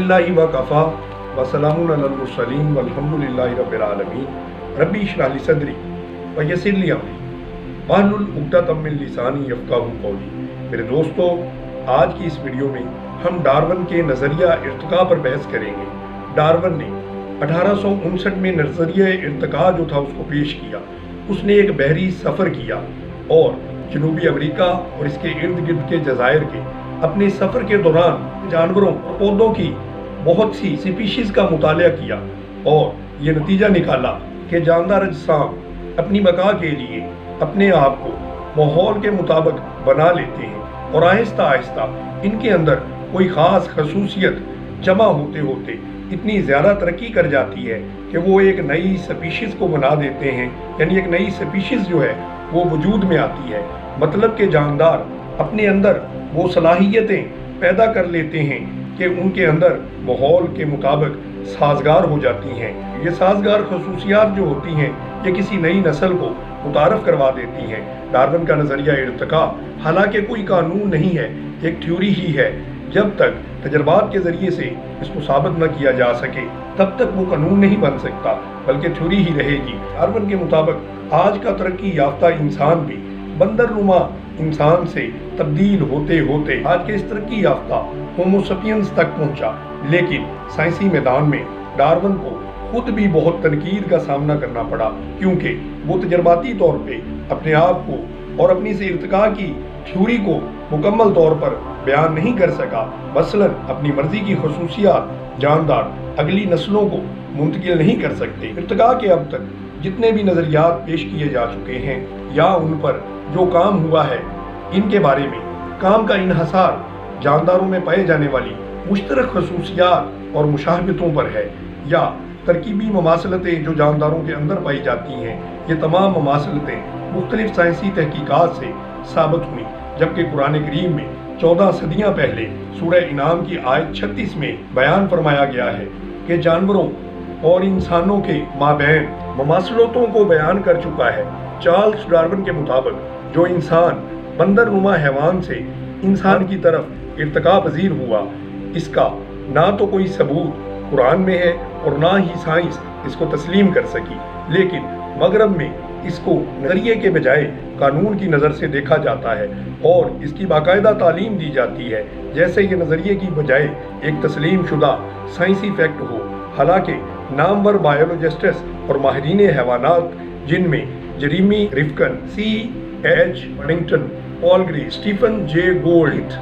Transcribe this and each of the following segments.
अल्हम्दुलिल्लाहि व कफ़ा व सलामुन अलल मुरसलीन वल्हम्दुलिल्लाहि रब्बिल आलमीन। रब्बी इश्रह ली सदरी व यस्सिर ली अमरी वहलुल उक़दतम मिन लिसानी यफ़क़हू क़ौली। मेरे दोस्तों, आज की इस वीडियो में हम डार्विन के नज़रिया इर्तिका पर बहस करेंगे। डार्विन ने 1859 में नज़रिया इर्तिका जो था उसको पेश किया। उसने एक बहरी सफ़र किया और जनूबी अमेरिका और इसके इर्द गिर्द के जज़ायर के अपने सफ़र के दौरान जानवरों और पौधों की बहुत सी स्पीशीज़ का मुताला किया और ये नतीजा निकाला कि जानदार अजसाम अपनी बका के लिए अपने आप को माहौल के मुताबिक बना लेते हैं और आहिस्ता आहिस्ता इनके अंदर कोई ख़ास खसूसियत जमा होते होते इतनी ज़्यादा तरक्की कर जाती है कि वो एक नई स्पीशीज़ को बना देते हैं, यानी एक नई स्पीशीज़ जो है वो वजूद में आती है। मतलब के जानदार अपने अंदर वो सलाहियतें पैदा कर लेते हैं कि उनके अंदर माहौल के मुताबिक साजगार हो जाती हैं। ये साजगार खसूसियात जो होती हैं ये किसी नई नस्ल को मुतारफ़ करवा देती हैं। डार्विन का नज़रिया इर्तिका हालांकि कोई कानून नहीं है, एक थ्योरी ही है। जब तक तजर्बात के ज़रिए से इसको साबित न किया जा सके तब तक वो कानून नहीं बन सकता, बल्कि थ्योरी ही रहेगी। डार्विन के मुताबिक आज का तरक्की याफ्ता इंसान भी बंदरनुमा इंसान से तब्दील होते होते आज के इस तरक्की याफ्ता होमो सेपियंस तक पहुंचा। लेकिन साइंसी मैदान में डार्विन को खुद भी बहुत तनकीद का सामना करना पड़ा, क्योंकि वो तजर्बाती तौर पे अपने आप को और अपनी से इर्तिका की थ्योरी को मुकम्मल तौर पर बयान नहीं कर सका। मसलन अपनी मर्जी की खसूसियात जानदार अगली नस्लों को मुंतकिल नहीं कर सकते। इर्तिका के अब तक जितने भी नज़रियात पेश किए जा चुके हैं या उन पर जो काम हुआ है, इनके बारे में काम का इन्हसार जानदारों में पाए जाने वाली मुश्तरक खसूसियात और मुशाहबतों पर है, या तरकीबी ममासलतें जो जानदारों के अंदर पाई जाती हैं। ये तमाम ममासलतें मुख्तलिफ साइंसी तहकीकात से साबित हुई, जबकि कुरान करीम में 14 सदियाँ पहले सूरह इनाम की आयत 36 में बयान फरमाया गया है कि जानवरों और इंसानों के माबैन ममासलतों को बयान कर चुका है। चार्ल्स डार्विन के मुताबिक जो इंसान बंदरनुमा हैवान से इंसान की तरफ इर्तिका पजीर हुआ, इसका ना तो कोई सबूत कुरान में है और ना ही साइंस इसको तस्लीम कर सकी। लेकिन मगरब में इसको नज़रिए के बजाय कानून की नज़र से देखा जाता है और इसकी बाकायदा तालीम दी जाती है, जैसे ये नज़रिए की बजाय एक तस्लीम शुदा साइंसी फैक्ट हो। हालांकि नामवर बायोलॉजिस्ट्स और माहिरीन हैवानात जिनमें Jeremy Rifkin, C.H. Waddington, Paul Gray, Stephen J. Gould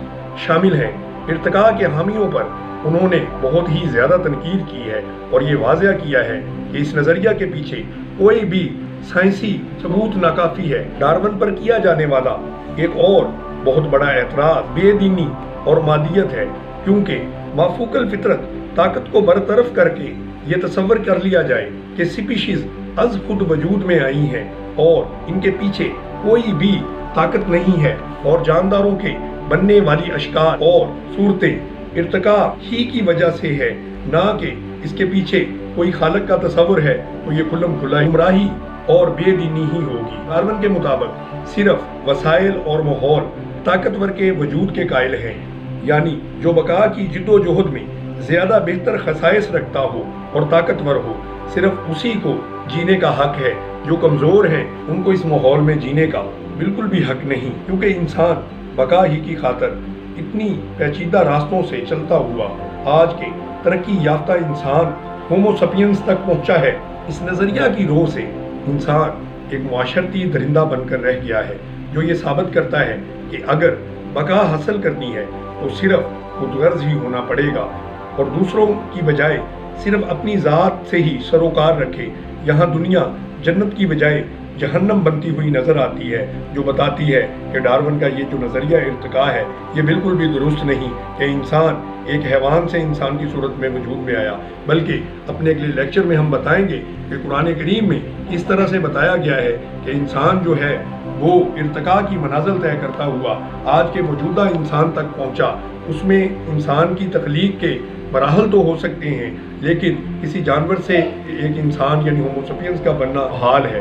शामिल हैं, इर्तिका के हामियों पर उन्होंने बहुत ही ज़्यादा तनकीद की है और ये वाज़ह किया है कि इस नज़रिया के पीछे कोई भी साइंसी सबूत नाकाफ़ी है। डार्विन पर किया जाने वाला एक और बहुत बड़ा एतराज़ बेदीनी और मादियत है, क्योंकि माफूकल फितरत ताकत को बरतरफ करके ये तसव्वुर कर लिया जाए कि स्पीशीज़ अज खुद वजूद में आई हैं और इनके पीछे कोई भी ताकत नहीं है और जानदारों के बनने वाली अशकार और सूरतें इर्तिका ही की वजह से है, ना कि इसके पीछे कोई खालक का तसव्वुर है, तो ये खुल्लम खुल्ला गुमराही और बेदीनी ही होगी। डार्विन के मुताबिक सिर्फ वसाइल और माहौल ताकतवर के वजूद के कायल हैं, यानी जो बका की जिद्दोजहद में ज़्यादा बेहतर खसाइस रखता हो और ताकतवर हो, सिर्फ उसी को जीने का हक है। जो कमज़ोर हैं उनको इस माहौल में जीने का बिल्कुल भी हक नहीं, क्योंकि इंसान बका ही की खातर इतनी पेचीदा रास्तों से चलता हुआ आज के तरक्की याफ्ता इंसान होमो सेपियंस तक पहुंचा है। इस नज़रिया की रोह से इंसान एक मुआशरती दरिंदा बनकर रह गया है, जो ये साबित करता है कि अगर बका हासिल करनी है तो सिर्फ खुदगर्ज ही होना पड़ेगा और दूसरों की बजाय सिर्फ अपनी ज़ात से ही सरोकार रखे। यहाँ दुनिया जन्नत की बजाय जहन्नम बनती हुई नज़र आती है, जो बताती है कि डार्विन का ये जो नज़रिया इर्तिका है ये बिल्कुल भी दुरुस्त नहीं कि इंसान एक हैवान से इंसान की सूरत में वजूद में आया। बल्कि अपने अगले लेक्चर में हम बताएंगे कि कुरान करीम में इस तरह से बताया गया है कि इंसान जो है वो इर्तिका की मनाजिल तय करता हुआ आज के मौजूदा इंसान तक पहुँचा। उसमें इंसान की तख्लीक के मराहल तो हो सकते हैं, लेकिन किसी जानवर से एक इंसान यानी होमो सेपियंस का बनना हाल है।